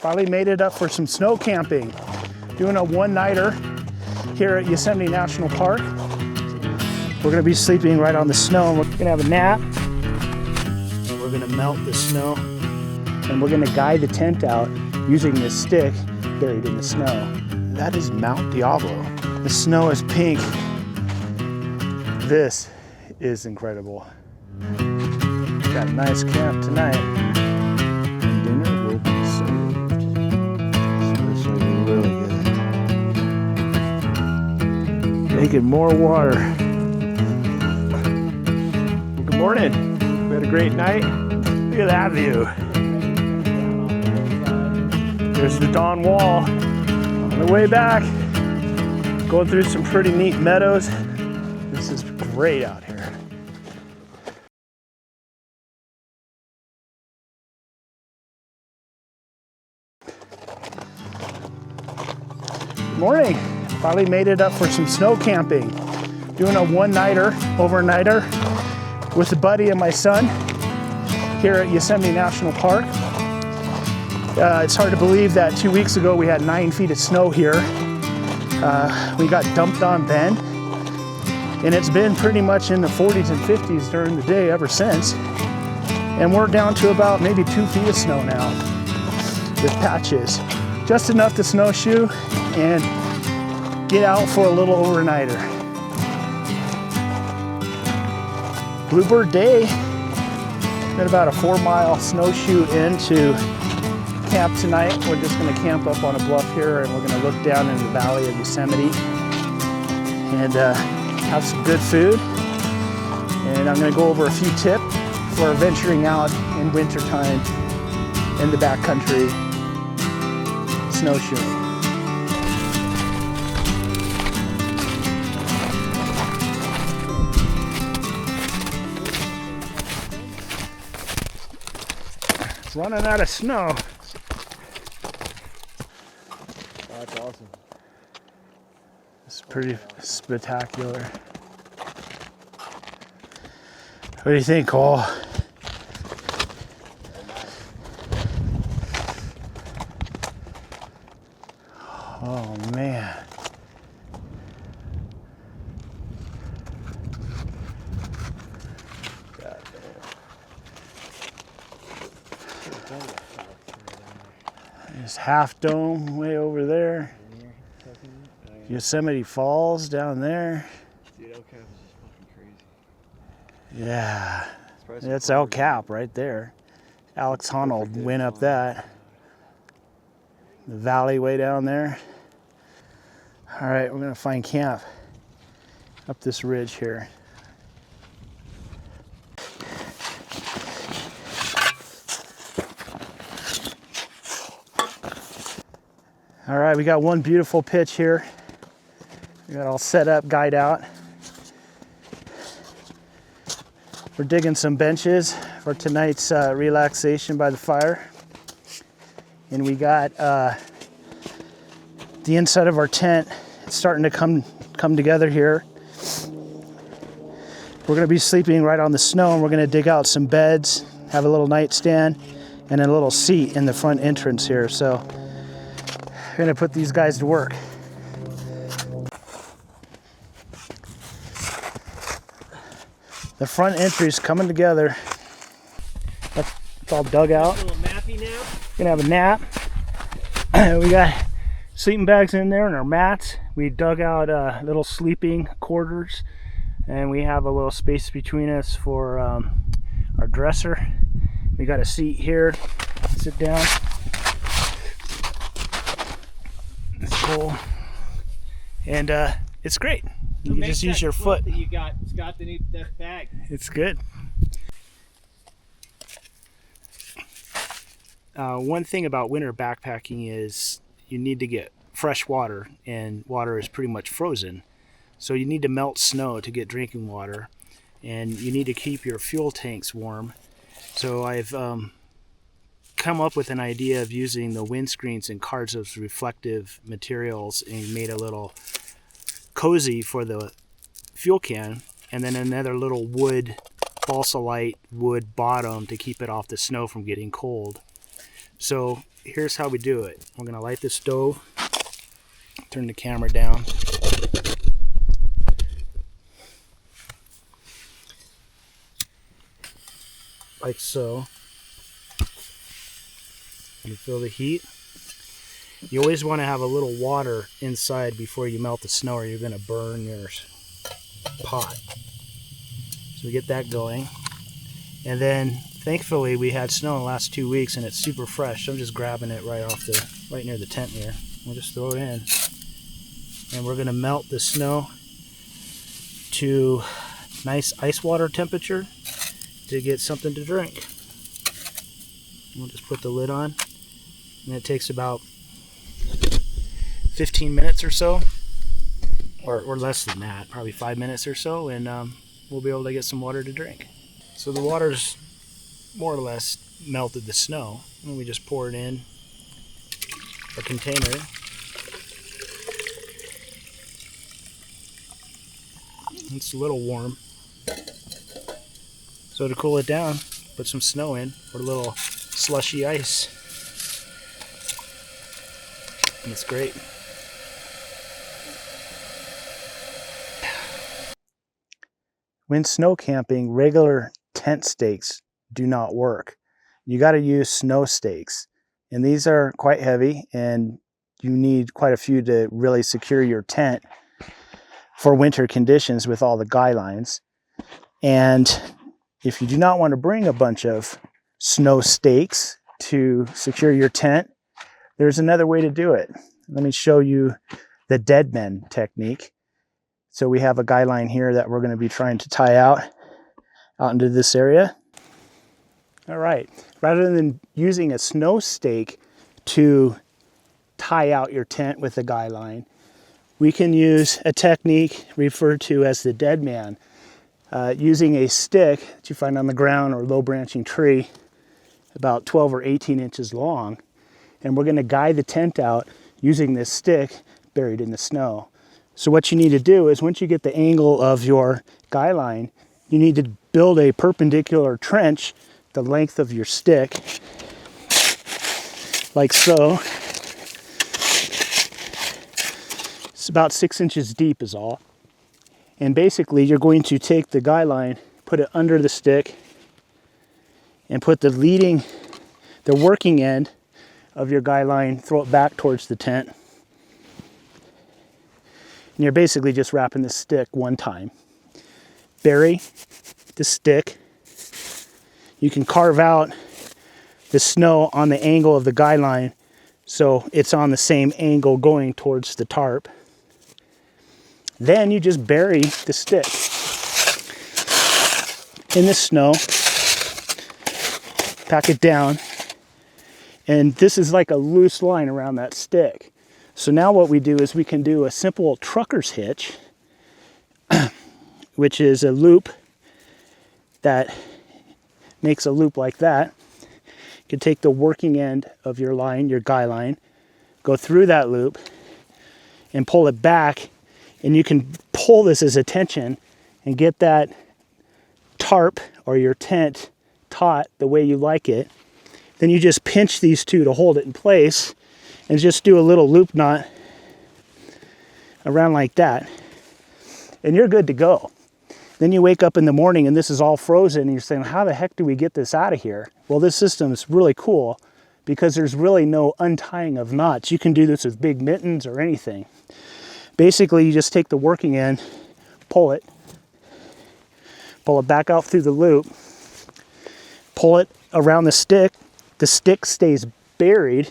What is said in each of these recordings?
Finally made it up for some snow camping. Doing a one-nighter here at Yosemite National Park. We're gonna be sleeping right on the snow. We're gonna have a nap. And we're gonna melt the snow. And we're gonna guide the tent out using this stick buried in the snow. That is Mount Diablo. The snow is pink. This is incredible. Got a nice camp tonight. And dinner will be served. So this will be really good. Making more water. Well, good morning. We had a great night. Look at that view. There's the Dawn Wall. On the way back, going through some pretty neat meadows. This is great out here. Good morning. Finally made it up for some snow camping. Doing a one-nighter, overnighter with a buddy and my son here at Yosemite National Park. It's hard to believe that 2 weeks ago we had 9 feet of snow here. We got dumped on then, and it's been pretty much in the 40s and 50s during the day ever since. And we're down to about maybe 2 feet of snow now with patches. Just enough to snowshoe and get out for a little overnighter. Bluebird day. Got about a 4-mile snowshoe into camp tonight. We're just going to camp up on a bluff here, and we're going to look down in the valley of Yosemite and have some good food. And I'm going to go over a few tips for venturing out in wintertime in the backcountry snowshoeing. It's running out of snow. That's awesome. It's pretty spectacular. What do you think, Cole? Oh man. There's Half Dome way over there. Yosemite Falls down there. Dude, El Cap is just fucking crazy. Yeah, that's El Cap right there. Alex Honnold went up that. The valley way down there. All right, we're gonna find camp up this ridge here. All right, we got one beautiful pitch here. We got all set up, guide out. We're digging some benches for tonight's relaxation by the fire. And we got the inside of our tent. It's starting to come together here. We're gonna be sleeping right on the snow, and we're gonna dig out some beds, have a little nightstand, and a little seat in the front entrance here. So I'm gonna put these guys to work. The front entry's coming together. It's all dug out. A little nappy nap. Gonna have a nap. We got sleeping bags in there and our mats. We dug out little sleeping quarters, and we have a little space between us for our dresser. We got a seat here. Sit down. It's cool, and it's great. You can just use your foot. That you got. It's got that bag. It's good. One thing about winter backpacking is you need to get fresh water, and water is pretty much frozen. So you need to melt snow to get drinking water, and you need to keep your fuel tanks warm. So I've come up with an idea of using the windscreens and cards of reflective materials and made a little cozy for the fuel can, and then another little wood balsa light wood bottom to keep it off the snow from getting cold. So here's how we do it. We're gonna light the stove, turn the camera down. Like so. You feel the heat. You always want to have a little water inside before you melt the snow or you're going to burn your pot. So we get that going. And then thankfully we had snow in the last 2 weeks and it's super fresh. So I'm just grabbing it right near the tent here. We'll just throw it in. And we're going to melt the snow to nice ice water temperature to get something to drink. We'll just put the lid on. And it takes about 15 minutes or so, or less than that, probably 5 minutes or so, and we'll be able to get some water to drink. So the water's more or less melted the snow, and we just pour it in a container. It's a little warm. So to cool it down, put some snow in, or a little slushy ice. And it's great. When snow camping, regular tent stakes do not work. You got to use snow stakes. And these are quite heavy, and you need quite a few to really secure your tent for winter conditions with all the guy lines. And if you do not want to bring a bunch of snow stakes to secure your tent, there's another way to do it. Let me show you the dead men technique. So we have a guy line here that we're going to be trying to tie out into this area. All right, rather than using a snow stake to tie out your tent with a guy line, we can use a technique referred to as the dead man, using a stick that you find on the ground or low branching tree about 12 or 18 inches long. And we're going to guide the tent out using this stick buried in the snow. So what you need to do is once you get the angle of your guy line, you need to build a perpendicular trench the length of your stick, like so. It's about 6 inches deep is all. And basically you're going to take the guy line, put it under the stick, and put the working end of your guy line, throw it back towards the tent. And you're basically just wrapping the stick one time. Bury the stick. You can carve out the snow on the angle of the guy line so it's on the same angle going towards the tarp. Then you just bury the stick in the snow, pack it down, and this is like a loose line around that stick. So now what we do is we can do a simple trucker's hitch, which is a loop that makes a loop like that. You can take the working end of your line, your guy line, go through that loop and pull it back, and you can pull this as a tension and get that tarp or your tent taut the way you like it. Then you just pinch these two to hold it in place and just do a little loop knot around like that, and you're good to go. Then you wake up in the morning and this is all frozen and you're saying, how the heck do we get this out of here? Well, this system is really cool because there's really no untying of knots. You can do this with big mittens or anything. Basically, you just take the working end, pull it back out through the loop, pull it around the stick stays buried.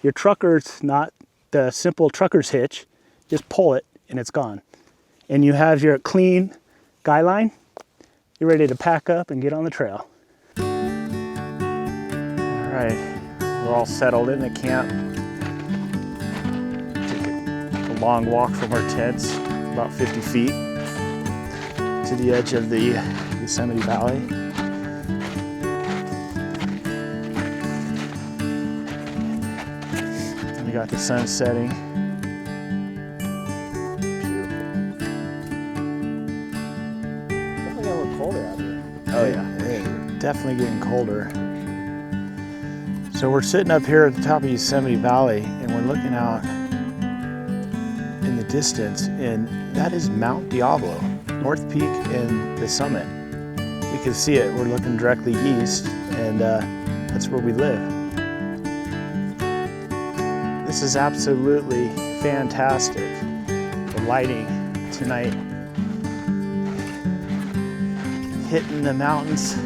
Your trucker's not the simple trucker's hitch, just pull it and it's gone. And you have your clean guy line. You're ready to pack up and get on the trail. All right, we're all settled in the camp. Took a long walk from our tents, about 50 feet, to the edge of the Yosemite Valley. We got the sun setting. Definitely got a little colder out here. Oh yeah, definitely getting colder. So we're sitting up here at the top of Yosemite Valley and we're looking out in the distance, and that is Mount Diablo, North Peak and the summit. We can see it. We're looking directly east, and that's where we live. This is absolutely fantastic. The lighting tonight hitting the mountains.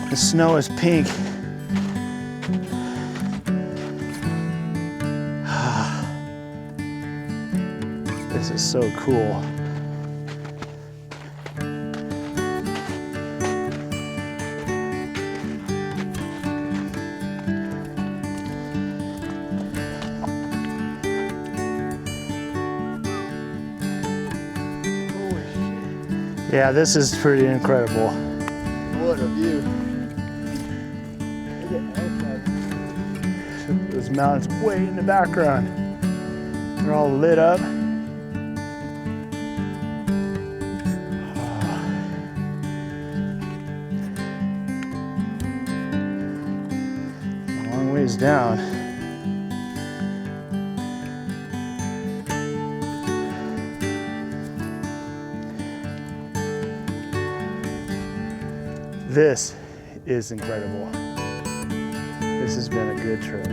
The snow is pink. This is so cool. Yeah, this is pretty incredible. What a view. Those mountains way in the background. They're all lit up. A long ways down. This is incredible. This has been a good trip.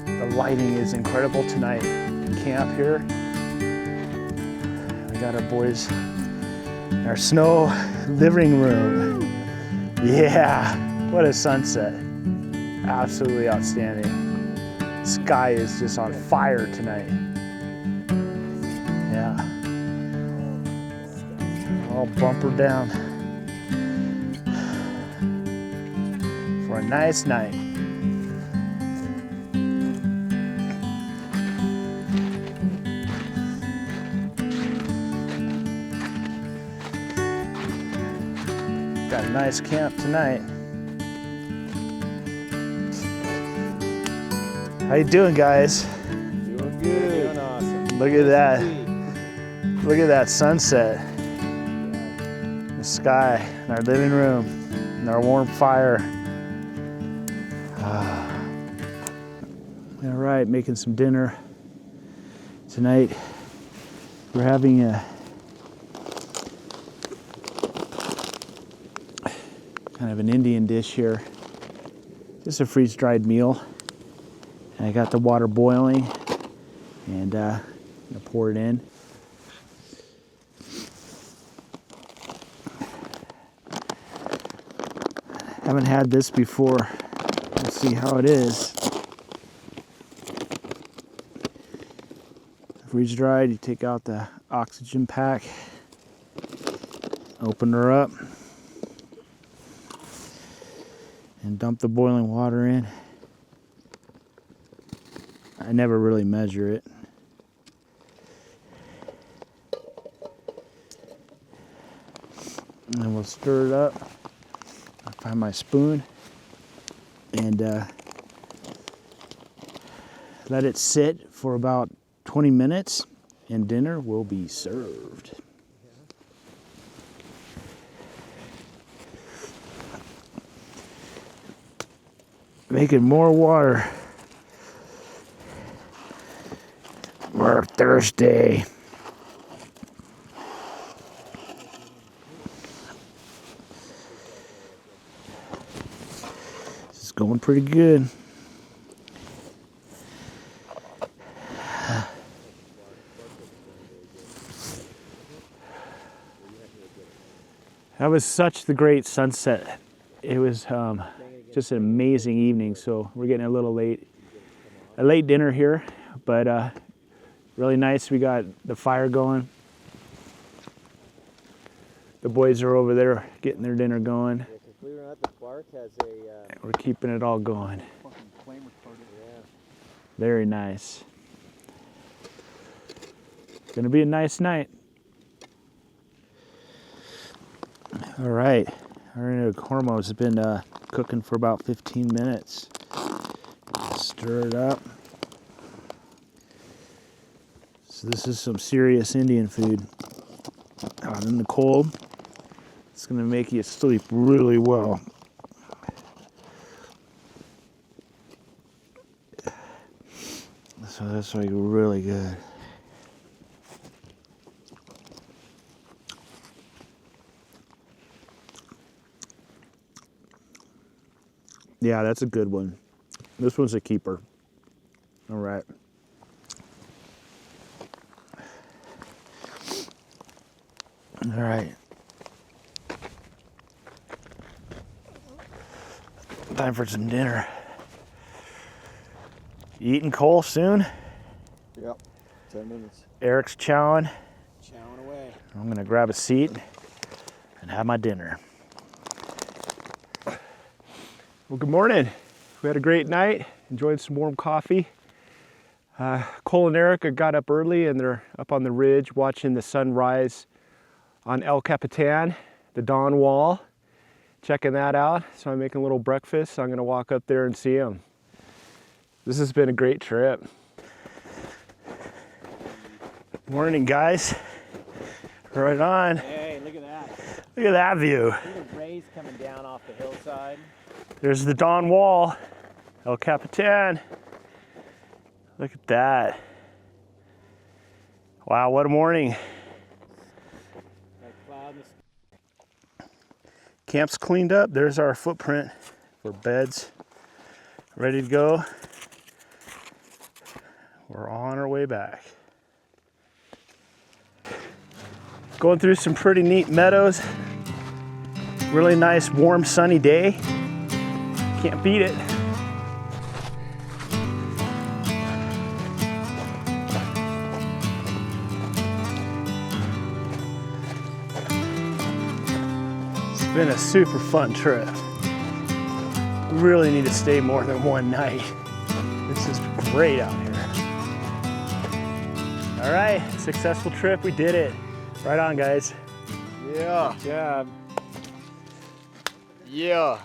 The lighting is incredible tonight. Camp here. We got our boys in our snow living room. Yeah, what a sunset. Absolutely outstanding. Sky is just on fire tonight. Yeah. All bumper down for a nice night. Got a nice camp tonight. How you doing, guys? Doing good. Doing awesome. Look at that. Look at that sunset. Sky in our living room, and our warm fire. All right, making some dinner tonight. We're having a kind of an Indian dish here. Just a freeze-dried meal. And I got the water boiling, and I'm gonna pour it in. Haven't had this before. Let's see how it is. Freeze dried, you take out the oxygen pack, open her up, and dump the boiling water in. I never really measure it. And then we'll stir it up. I'll find my spoon and let it sit for about 20 minutes, and dinner will be served. Making more water. We're thirsty. Going pretty good. That was such the great sunset. It was just an amazing evening. So we're getting a late dinner here, but really nice. We got the fire going. The boys are over there getting their dinner going. We're keeping it all going. Very nice. Gonna be a nice night. All right, our korma has been cooking for about 15 minutes. Stir it up. So this is some serious Indian food out in the cold. It's gonna make you sleep really well. So that's like really good. Yeah, that's a good one. This one's a keeper. All right. All right. Time for some dinner. You eating, Cole, soon? Yep, 10 minutes. Eric's chowing. Chowing away. I'm gonna grab a seat and have my dinner. Well, good morning. We had a great night, enjoyed some warm coffee. Cole and Erica got up early and they're up on the ridge watching the sunrise on El Capitan, the dawn wall, checking that out. So I'm making a little breakfast. So I'm gonna walk up there and see them. This has been a great trip. Morning, guys. Right on. Hey, look at that. Look at that view. See the rays coming down off the hillside? There's the dawn wall, El Capitan. Look at that. Wow, what a morning. Like cloud. Camp's cleaned up. There's our footprint for beds. Ready to go. We're on our way back. Going through some pretty neat meadows. Really nice, warm, sunny day. Can't beat it. It's been a super fun trip. We really need to stay more than one night. This is great out here. All right, successful trip, we did it. Right on, guys. Yeah. Good job. Yeah.